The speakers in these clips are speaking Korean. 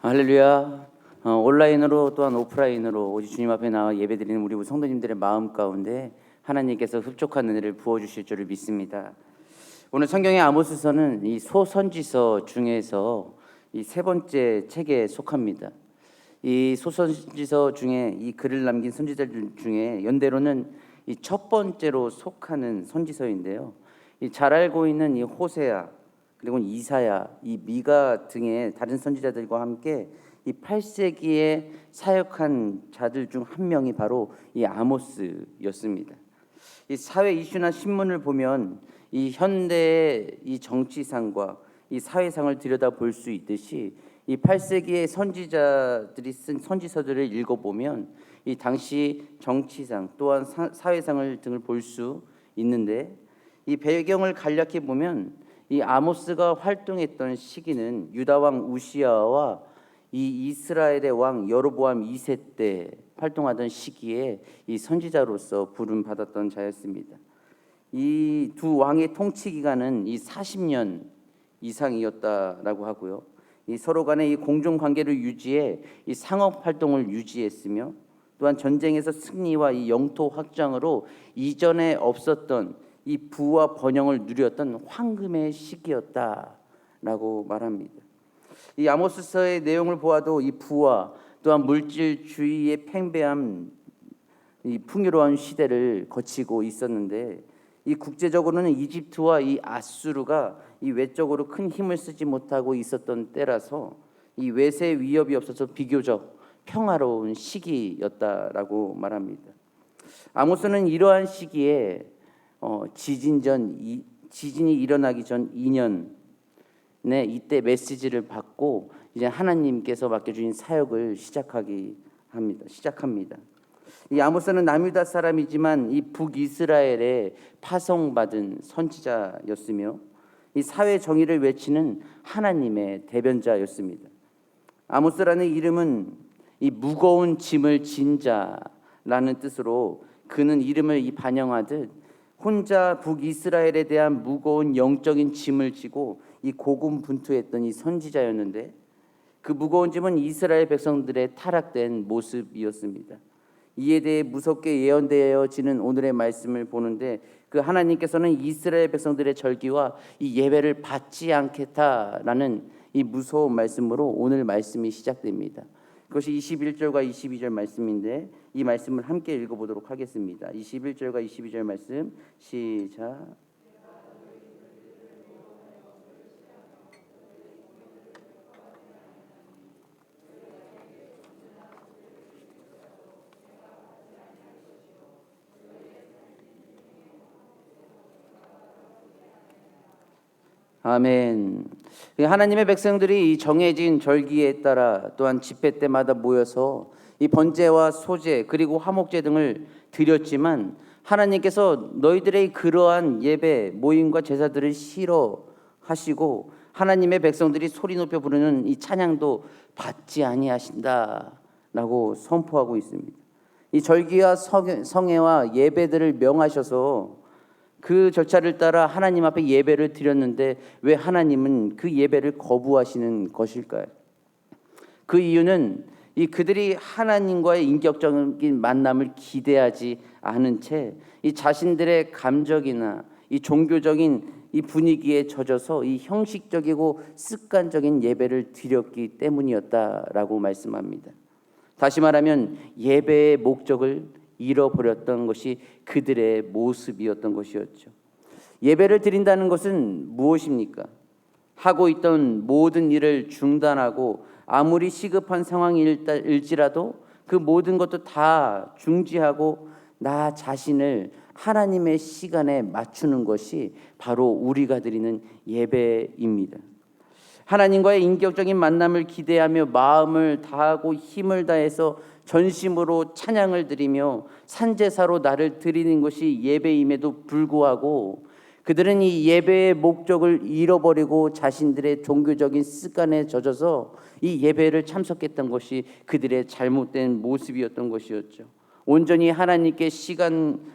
할렐루야. 온라인으로 또한 오프라인으로 오직 주님 앞에 나와 예배드리는 우리 성도님들의 마음 가운데 하나님께서 흡족한 은혜를 부어주실 줄을 믿습니다. 오늘 성경의 아모스서는 이 소선지서 중에서 이 세 번째 책에 속합니다. 이 소선지서 중에 이 글을 남긴 선지자들 중에 연대로는 이 첫 번째로 속하는 선지서인데요. 이 잘 알고 있는 이 호세아 그리고 이사야, 이 미가 등의 다른 선지자들과 함께 이 8세기에 사역한 자들 중 한 명이 바로 이 아모스였습니다. 이 사회 이슈나 신문을 보면 이 현대의 이 정치상과 이 사회상을 들여다 볼 수 있듯이 이 8세기의 선지자들이 쓴 선지서들을 읽어보면 이 당시 정치상 또한 사회상을 등을 볼 수 있는데, 이 배경을 간략히 보면 이 아모스가 활동했던 시기는 유다 왕 우시아와 이 이스라엘의 왕 여로보암 2세 때 활동하던 시기에 이 선지자로서 부름 받았던 자였습니다. 이 두 왕의 통치 기간은 이 40년 이상이었다라고 하고요. 이 서로 간의 이 공정 관계를 유지해 이 상업 활동을 유지했으며, 또한 전쟁에서 승리와 이 영토 확장으로 이전에 없었던 이 부와 번영을 누렸던 황금의 시기였다라고 말합니다. 이 아모스서의 내용을 보아도 이 부와 또한 물질주의의 팽배함, 이 풍요로운 시대를 거치고 있었는데, 이 국제적으로는 이집트와 이 아수르가 이 외적으로 큰 힘을 쓰지 못하고 있었던 때라서 이 외세 위협이 없어서 비교적 평화로운 시기였다라고 말합니다. 아모스는 이러한 시기에 지진이 일어나기 전 2년에 이때 메시지를 받고 이제 하나님께서 맡겨주신 사역을 시작합니다. 이 아모스는 남유다 사람이지만 이 북이스라엘에 파송받은 선지자였으며 이 사회 정의를 외치는 하나님의 대변자였습니다. 아모스라는 이름은 이 무거운 짐을 진 자라는 뜻으로, 그는 이름을 이 반영하듯 혼자 북이스라엘에 대한 무거운 영적인 짐을 지고 이 고군분투했던 이 선지자였는데, 그 무거운 짐은 이스라엘 백성들의 타락된 모습이었습니다. 이에 대해 무섭게 예언되어지는 오늘의 말씀을 보는데, 그 하나님께서는 이스라엘 백성들의 절기와 이 예배를 받지 않겠다라는 이 무서운 말씀으로 오늘 말씀이 시작됩니다. 그것이 21절과 22절 말씀인데, 이 말씀을 함께 읽어보도록 하겠습니다. 21절과 22절 말씀 시작. 아멘. 하나님의 백성들이 이 정해진 절기에 따라 또한 집회 때마다 모여서 이 번제와 소제 그리고 화목제 등을 드렸지만, 하나님께서 너희들의 그러한 예배 모임과 제사들을 싫어하시고 하나님의 백성들이 소리 높여 부르는 이 찬양도 받지 아니하신다라고 선포하고 있습니다. 이 절기와 성회와 예배들을 명하셔서 그 절차를 따라 하나님 앞에 예배를 드렸는데 왜 하나님은 그 예배를 거부하시는 것일까요? 그 이유는 이 그들이 하나님과의 인격적인 만남을 기대하지 않은 채 이 자신들의 감정이나 이 종교적인 이 분위기에 젖어서 이 형식적이고 습관적인 예배를 드렸기 때문이었다라고 말씀합니다. 다시 말하면 예배의 목적을 잃어버렸던 것이 그들의 모습이었던 것이었죠. 예배를 드린다는 것은 무엇입니까? 하고 있던 모든 일을 중단하고 아무리 시급한 상황일지라도 그 모든 것도 다 중지하고 나 자신을 하나님의 시간에 맞추는 것이 바로 우리가 드리는 예배입니다. 하나님과의 인격적인 만남을 기대하며 마음을 다하고 힘을 다해서 전심으로 찬양을 드리며 산제사로 나를 드리는 것이 예배임에도 불구하고, 그들은 이 예배의 목적을 잃어버리고 자신들의 종교적인 습관에 젖어서 이 예배를 참석했던 것이 그들의 잘못된 모습이었던 것이었죠. 온전히 하나님께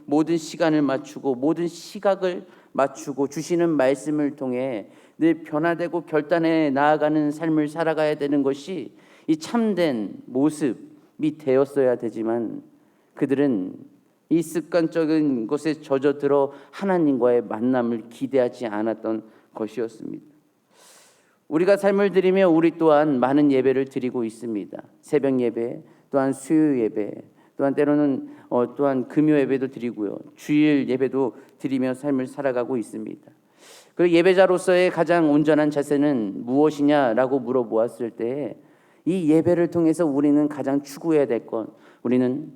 모든 시간을 맞추고 모든 시각을 맞추고 주시는 말씀을 통해 늘 변화되고 결단해 나아가는 삶을 살아가야 되는 것이 이 참된 모습이 되었어야 되지만 그들은 이 습관적인 것에 젖어들어 하나님과의 만남을 기대하지 않았던 것이었습니다. 우리가 삶을 드리며 우리 또한 많은 예배를 드리고 있습니다. 새벽 예배, 또한 수요 예배, 또한 때로는 또한 금요 예배도 드리고요. 주일 예배도 드리며 삶을 살아가고 있습니다. 그 예배자로서의 가장 온전한 자세는 무엇이냐라고 물어보았을 때 이 예배를 통해서 우리는 가장 추구해야 될 것, 우리는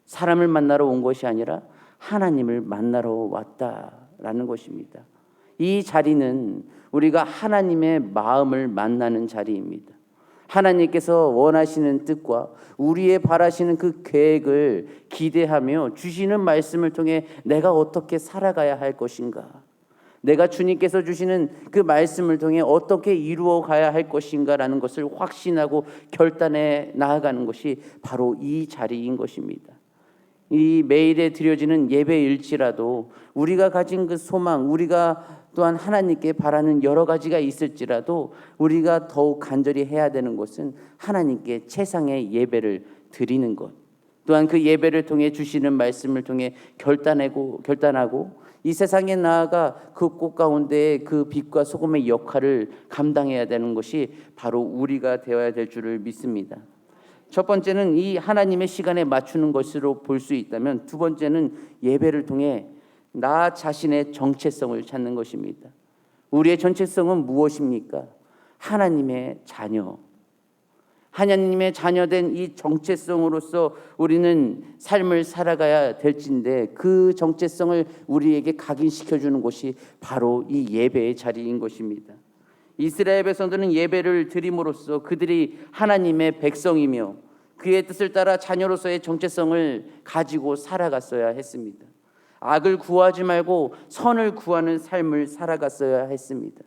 사람을 만나러 온 것이 아니라 하나님을 만나러 왔다라는 것입니다. 이 자리는 우리가 하나님의 마음을 만나는 자리입니다. 하나님께서 원하시는 뜻과 우리의 바라시는 그 계획을 기대하며 주시는 말씀을 통해 내가 어떻게 살아가야 할 것인가, 내가 주님께서 주시는 그 말씀을 통해 어떻게 이루어 가야 할 것인가라는 것을 확신하고 결단해 나아가는 것이 바로 이 자리인 것입니다. 이 매일에 드려지는 예배일지라도 우리가 가진 그 소망, 우리가 또한 하나님께 바라는 여러 가지가 있을지라도 우리가 더욱 간절히 해야 되는 것은 하나님께 최상의 예배를 드리는 것, 또한 그 예배를 통해 주시는 말씀을 통해 결단하고 이 세상에 나아가 그 꽃 가운데 그 빛과 소금의 역할을 감당해야 되는 것이 바로 우리가 되어야 될 줄을 믿습니다. 첫 번째는 이 하나님의 시간에 맞추는 것으로 볼 수 있다면, 두 번째는 예배를 통해 나 자신의 정체성을 찾는 것입니다. 우리의 정체성은 무엇입니까? 하나님의 자녀. 하나님의 자녀된 이 정체성으로서 우리는 삶을 살아가야 될진데 그 정체성을 우리에게 각인시켜주는 것이 바로 이 예배의 자리인 것입니다. 이스라엘 백성들은 예배를 드림으로써 그들이 하나님의 백성이며 그의 뜻을 따라 자녀로서의 정체성을 가지고 살아갔어야 했습니다. 악을 구하지 말고 선을 구하는 삶을 살아갔어야 했습니다.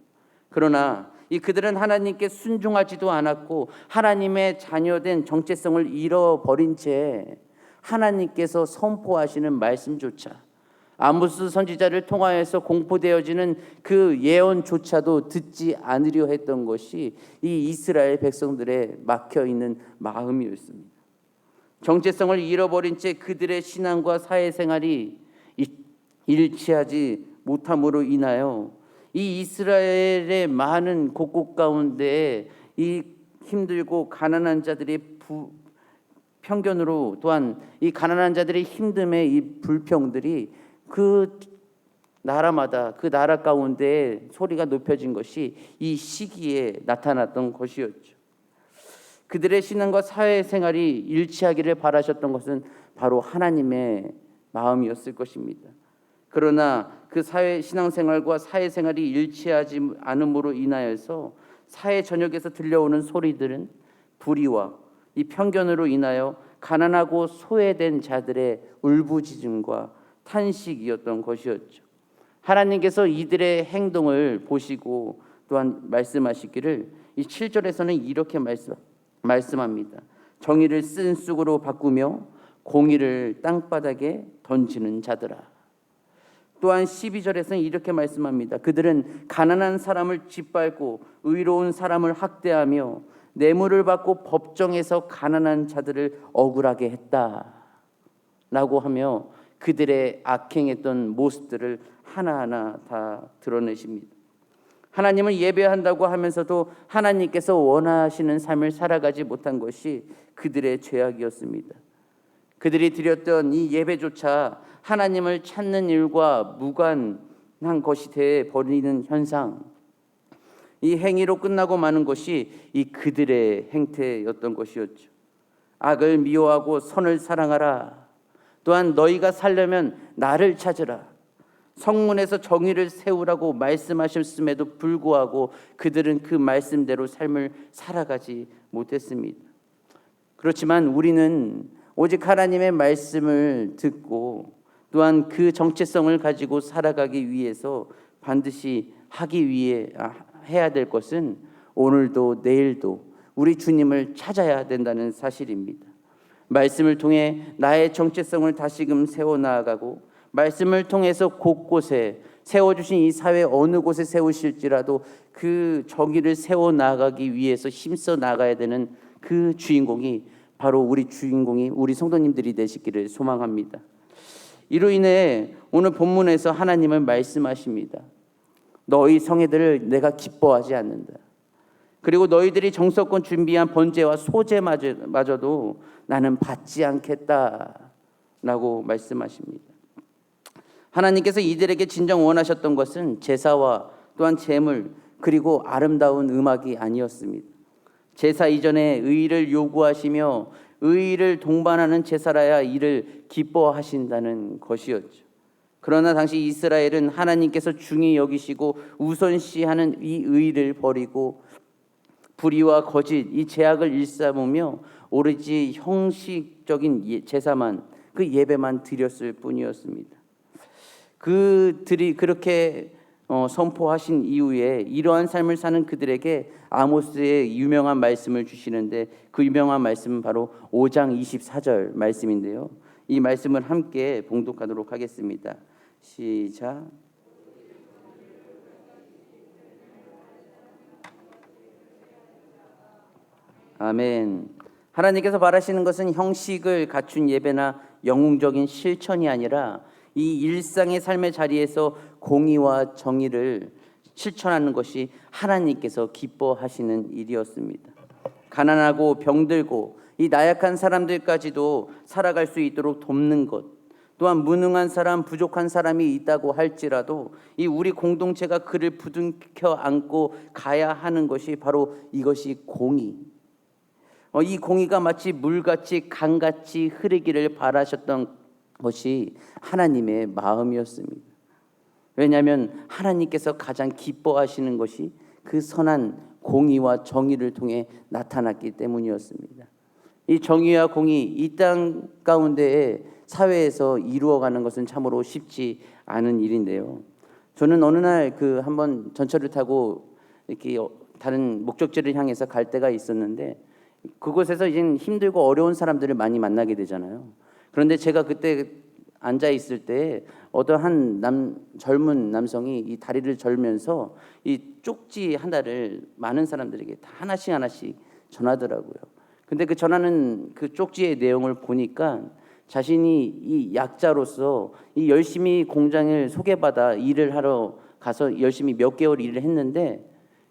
그러나 그들은 하나님께 순종하지도 않았고 하나님의 자녀된 정체성을 잃어버린 채 하나님께서 선포하시는 말씀조차, 아모스 선지자를 통하여서 공포되어지는 그 예언조차도 듣지 않으려 했던 것이 이 이스라엘 백성들의 막혀있는 마음이었습니다. 정체성을 잃어버린 채 그들의 신앙과 사회생활이 일치하지 못함으로 인하여 이 이스라엘의 많은 곳곳 가운데 이 힘들고 가난한 자들의 편견으로, 또한 이 가난한 자들의 힘듦의 이 불평들이 그 나라마다 그 나라 가운데 소리가 높여진 것이 이 시기에 나타났던 것이었죠. 그들의 신앙과 사회생활이 일치하기를 바라셨던 것은 바로 하나님의 마음이었을 것입니다. 그러나 그 신앙생활과 사회생활이 일치하지 않음으로 인하여서 사회 전역에서 들려오는 소리들은 불의와 이 편견으로 인하여 가난하고 소외된 자들의 울부짖음과 탄식이었던 것이었죠. 하나님께서 이들의 행동을 보시고 또한 말씀하시기를 이 7절에서는 이렇게 말씀합니다. 정의를 쓴 쑥으로 바꾸며 공의를 땅바닥에 던지는 자들아. 또한 12절에서는 이렇게 말씀합니다. 그들은 가난한 사람을 짓밟고 의로운 사람을 학대하며 뇌물을 받고 법정에서 가난한 자들을 억울하게 했다라고 하며 그들의 악행했던 모습들을 하나하나 다 드러내십니다. 하나님을 예배한다고 하면서도 하나님께서 원하시는 삶을 살아가지 못한 것이 그들의 죄악이었습니다. 그들이 드렸던 이 예배조차 하나님을 찾는 일과 무관한 것이 되어 버리는 현상, 이 행위로 끝나고 마는 것이 이 그들의 행태였던 것이었죠. 악을 미워하고 선을 사랑하라. 또한 너희가 살려면 나를 찾으라. 성문에서 정의를 세우라고 말씀하셨음에도 불구하고 그들은 그 말씀대로 삶을 살아가지 못했습니다. 그렇지만 우리는 오직 하나님의 말씀을 듣고 또한 그 정체성을 가지고 살아가기 위해서 반드시 해야 될 것은 오늘도 내일도 우리 주님을 찾아야 된다는 사실입니다. 말씀을 통해 나의 정체성을 다시금 세워나가고 말씀을 통해서 곳곳에 세워주신 이 사회 어느 곳에 세우실지라도 그 정의를 세워나가기 위해서 힘써 나가야 되는 그 주인공이 바로 우리 성도님들이 되시기를 소망합니다. 이로 인해 오늘 본문에서 하나님은 말씀하십니다. 너희 성회들을 내가 기뻐하지 않는다. 그리고 너희들이 정성껏 준비한 번제와 소제마저도 나는 받지 않겠다라고 말씀하십니다. 하나님께서 이들에게 진정 원하셨던 것은 제사와 또한 제물 그리고 아름다운 음악이 아니었습니다. 제사 이전에 의를 요구하시며 의를 동반하는 제사라야 이를 기뻐하신다는 것이었죠. 그러나 당시 이스라엘은 하나님께서 중히 여기시고 우선시하는 이 의를 버리고 불의와 거짓 이 죄악을 일삼으며 오로지 형식적인 제사만 그 예배만 드렸을 뿐이었습니다. 그들이 그렇게 선포하신 이후에 이러한 삶을 사는 그들에게 아모스의 유명한 말씀을 주시는데 그 유명한 말씀은 바로 5장 24절 말씀인데요. 이 말씀을 함께 봉독하도록 하겠습니다. 시작. 아멘. 하나님께서 바라시는 것은 형식을 갖춘 예배나 영웅적인 실천이 아니라 이 일상의 삶의 자리에서 공의와 정의를 실천하는 것이 하나님께서 기뻐하시는 일이었습니다. 가난하고 병들고 이 나약한 사람들까지도 살아갈 수 있도록 돕는 것, 또한 무능한 사람, 부족한 사람이 있다고 할지라도 이 우리 공동체가 그를 부둥켜 안고 가야 하는 것이 바로 이것이 공의. 이 공의가 마치 물같이 강같이 흐르기를 바라셨던 것이 하나님의 마음이었습니다. 왜냐하면 하나님께서 가장 기뻐하시는 것이 그 선한 공의와 정의를 통해 나타났기 때문이었습니다. 이 정의와 공의 이 땅 가운데에 사회에서 이루어가는 것은 참으로 쉽지 않은 일인데요. 저는 어느 날 한번 전철을 타고 이렇게 다른 목적지를 향해서 갈 때가 있었는데 그곳에서 이제 힘들고 어려운 사람들을 많이 만나게 되잖아요. 그런데 제가 그때 앉아 있을 때 어떤 젊은 남성이 이 다리를 절면서 이 쪽지 하나를 많은 사람들에게 다 하나씩 전하더라고요. 근데 그 전하는 그 쪽지의 내용을 보니까 자신이 이 약자로서 이 열심히 공장을 소개받아 일을 하러 가서 열심히 몇 개월 일을 했는데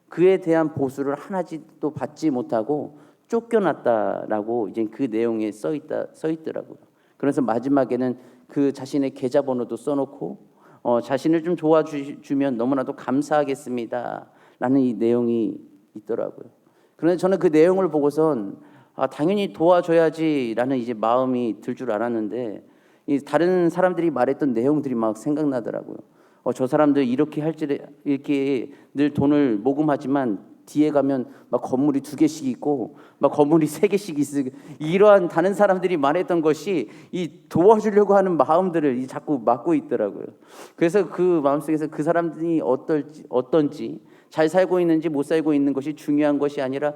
그에 대한 보수를 하나도 받지 못하고 쫓겨났다라고 이제 그 내용에 써 있더라고요. 그래서 마지막에는 그 자신의 계좌번호도 써놓고 자신을 좀 도와주면 너무나도 감사하겠습니다라는 이 내용이 있더라고요. 그런데 저는 그 내용을 보고선 당연히 도와줘야지라는 이제 마음이 들 줄 알았는데 이 다른 사람들이 말했던 내용들이 막 생각나더라고요. 저 사람들 이렇게 늘 돈을 모금하지만 뒤에 가면 막 건물이 2개씩 있고 막 건물이 3개씩 있고 이러한 다른 사람들이 말했던 것이 이 도와주려고 하는 마음들을 자꾸 막고 있더라고요. 그래서 그 마음속에서 그 사람들이 어떤지 잘 살고 있는지 못 살고 있는 것이 중요한 것이 아니라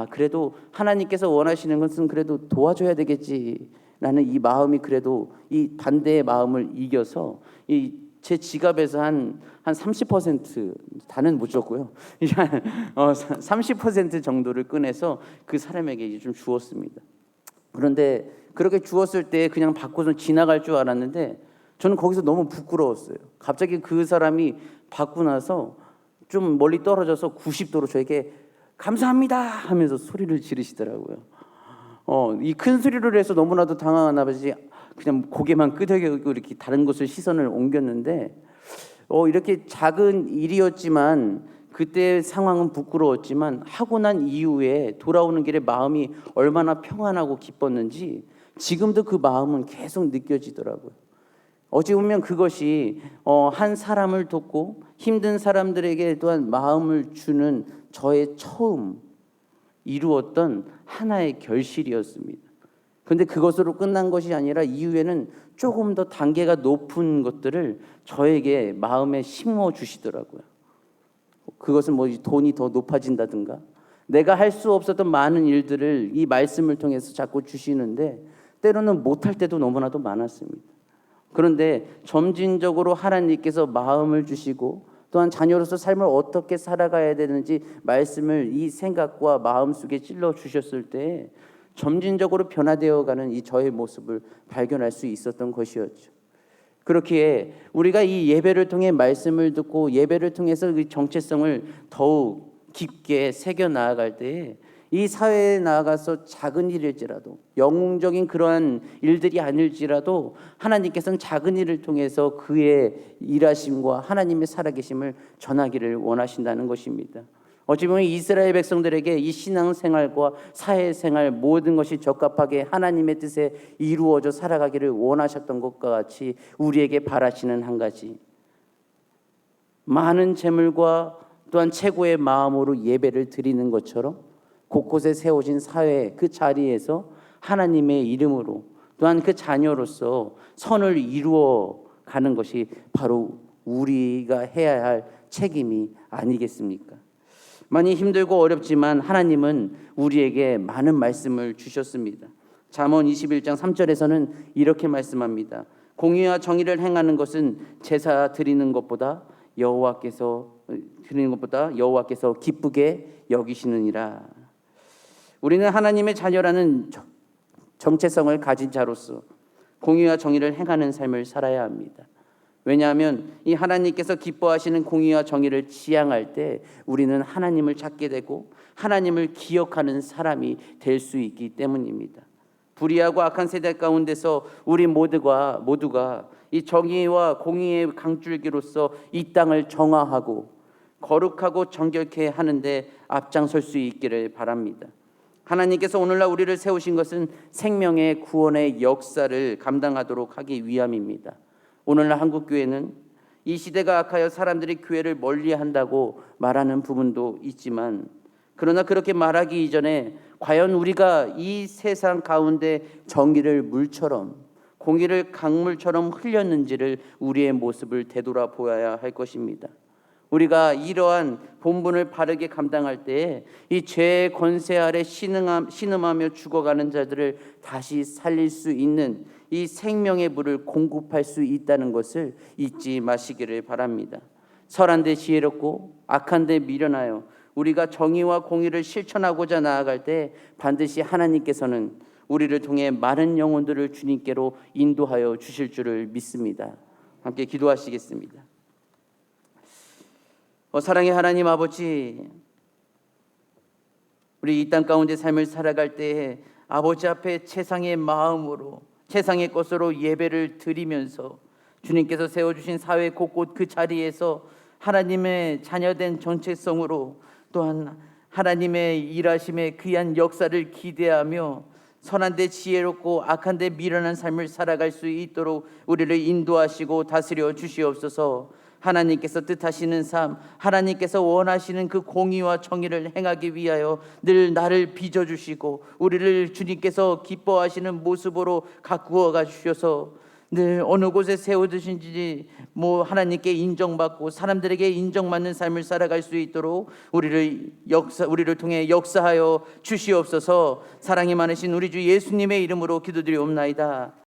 그래도 하나님께서 원하시는 것은 그래도 도와줘야 되겠지라는 이 마음이 그래도 이 반대의 마음을 이겨서 제 지갑에서 한 30% 다는 못 줬고요. 30% 정도를 꺼내서 그 사람에게 이제 좀 주었습니다. 그런데 그렇게 주었을 때 그냥 받고서 지나갈 줄 알았는데 저는 거기서 너무 부끄러웠어요. 갑자기 그 사람이 받고 나서 좀 멀리 떨어져서 90도로 저에게 감사합니다 하면서 소리를 지르시더라고요. 이 큰 소리를 해서 너무나도 당황하나 보지 그냥 고개만 끄덕이고 이렇게 다른 곳을 시선을 옮겼는데 이렇게 작은 일이었지만 그때 상황은 부끄러웠지만 하고 난 이후에 돌아오는 길에 마음이 얼마나 평안하고 기뻤는지 지금도 그 마음은 계속 느껴지더라고요. 어찌 보면 그것이 한 사람을 돕고 힘든 사람들에게 또한 마음을 주는 저의 처음 이루었던 하나의 결실이었습니다. 그런데 그것으로 끝난 것이 아니라 이후에는 조금 더 단계가 높은 것들을 저에게 마음에 심어 주시더라고요. 그것은 돈이 더 높아진다든가 내가 할 수 없었던 많은 일들을 이 말씀을 통해서 자꾸 주시는데 때로는 못할 때도 너무나도 많았습니다. 그런데 점진적으로 하나님께서 마음을 주시고 또한 자녀로서 삶을 어떻게 살아가야 되는지 말씀을 이 생각과 마음속에 찔러 주셨을 때 점진적으로 변화되어가는 이 저의 모습을 발견할 수 있었던 것이었죠. 그렇기에 우리가 이 예배를 통해 말씀을 듣고 예배를 통해서 그 정체성을 더욱 깊게 새겨 나아갈 때에 이 사회에 나아가서 작은 일일지라도 영웅적인 그러한 일들이 아닐지라도 하나님께서는 작은 일을 통해서 그의 일하심과 하나님의 살아계심을 전하기를 원하신다는 것입니다. 어찌 보면 이스라엘 백성들에게 이 신앙생활과 사회생활 모든 것이 적합하게 하나님의 뜻에 이루어져 살아가기를 원하셨던 것과 같이 우리에게 바라시는 한 가지, 많은 재물과 또한 최고의 마음으로 예배를 드리는 것처럼 곳곳에 세워진 사회 그 자리에서 하나님의 이름으로 또한 그 자녀로서 선을 이루어 가는 것이 바로 우리가 해야 할 책임이 아니겠습니까? 많이 힘들고 어렵지만 하나님은 우리에게 많은 말씀을 주셨습니다. 잠언 21장 3절에서는 이렇게 말씀합니다. 공의와 정의를 행하는 것은 제사 드리는 것보다 여호와께서 기쁘게 여기시느니라. 우리는 하나님의 자녀라는 정체성을 가진 자로서 공의와 정의를 행하는 삶을 살아야 합니다. 왜냐하면 이 하나님께서 기뻐하시는 공의와 정의를 지향할 때 우리는 하나님을 찾게 되고 하나님을 기억하는 사람이 될 수 있기 때문입니다. 불의하고 악한 세대 가운데서 우리 모두가 이 정의와 공의의 강줄기로서 이 땅을 정화하고 거룩하고 정결케 하는데 앞장설 수 있기를 바랍니다. 하나님께서 오늘날 우리를 세우신 것은 생명의 구원의 역사를 감당하도록 하기 위함입니다. 오늘날 한국교회는 이 시대가 악하여 사람들이 교회를 멀리한다고 말하는 부분도 있지만, 그러나 그렇게 말하기 이전에 과연 우리가 이 세상 가운데 정의를 물처럼 공의를 강물처럼 흘렸는지를 우리의 모습을 되돌아보아야 할 것입니다. 우리가 이러한 본분을 바르게 감당할 때에 이 죄의 권세 아래 신음하며 죽어가는 자들을 다시 살릴 수 있는 이 생명의 물을 공급할 수 있다는 것을 잊지 마시기를 바랍니다. 설한데 지혜롭고 악한데 미련하여 우리가 정의와 공의를 실천하고자 나아갈 때 반드시 하나님께서는 우리를 통해 많은 영혼들을 주님께로 인도하여 주실 줄을 믿습니다. 함께 기도하시겠습니다. 사랑의 하나님 아버지, 우리 이 땅 가운데 삶을 살아갈 때에 아버지 앞에 최상의 마음으로 최상의 것으로 예배를 드리면서 주님께서 세워주신 사회 곳곳 그 자리에서 하나님의 자녀된 정체성으로 또한 하나님의 일하심의 귀한 역사를 기대하며 선한데 지혜롭고 악한데 미련한 삶을 살아갈 수 있도록 우리를 인도하시고 다스려 주시옵소서. 하나님께서 뜻하시는 삶, 하나님께서 원하시는 그 공의와 정의를 행하기 위하여 늘 나를 빚어주시고 우리를 주님께서 기뻐하시는 모습으로 가꾸어 가주셔서 늘 어느 곳에 세워두신지 하나님께 인정받고 사람들에게 인정받는 삶을 살아갈 수 있도록 우리를 통해 역사하여 주시옵소서. 사랑이 많으신 우리 주 예수님의 이름으로 기도드리옵나이다.